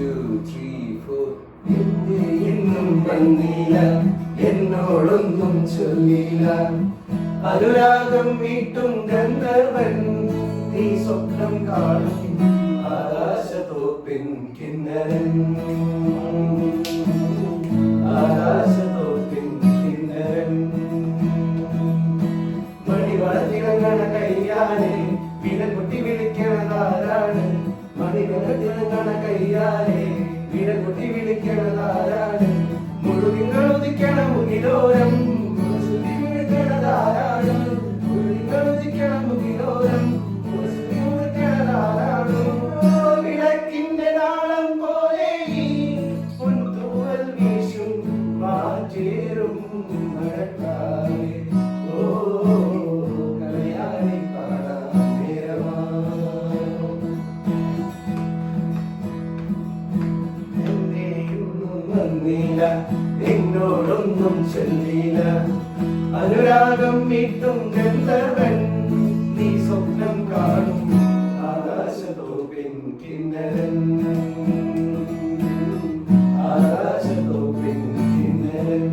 2 3 4 എന്നും വന്നില്ല എന്നോടൊന്നും ചൊല്ലില്ല അനുരാഗം വീട്ടും ഗന്ധർവൻ നീ സ്വപ്നം കാണും ആകാശത്തോപ്പിൻ കിന്നരൻ ആകാശത്തോപ്പിൻ കിന്നരൻ മണിവളത്തിളങ്ങണ കയ്യാലെ വിരൽകുട്ടി വിളിക്കണതാരാണ് മണിവളത്തിളങ്ങണ കയ്യാലെ വിരൽകുട്ടി വിളിക്കണതാരാണ് മുഴുതിങ്ങൾ ഉദിക്കണ മുകിലോരം മുഴുതി വിളിക്കണതാരാണ് മുഴുതിങ്ങൾ ഉദിക്കണ മുകിലോരം മുഴുതി വിളിക്കണതാരാണ് വിളക്കിന്റെ നാളം പോലെ പൊൻതൂവൽ വീശും മാറ്റേറും മഴക്കാലേ എന്നോടൊന്നും ചൊല്ലില്ല അനുരാഗം വീട്ടും ഗന്ധർവൻ നീ സ്വപ്നം കാണും ആകാശത്തോപ്പിൻ കിന്നരൻ ആകാശത്തോപ്പിൻ കിന്നരൻ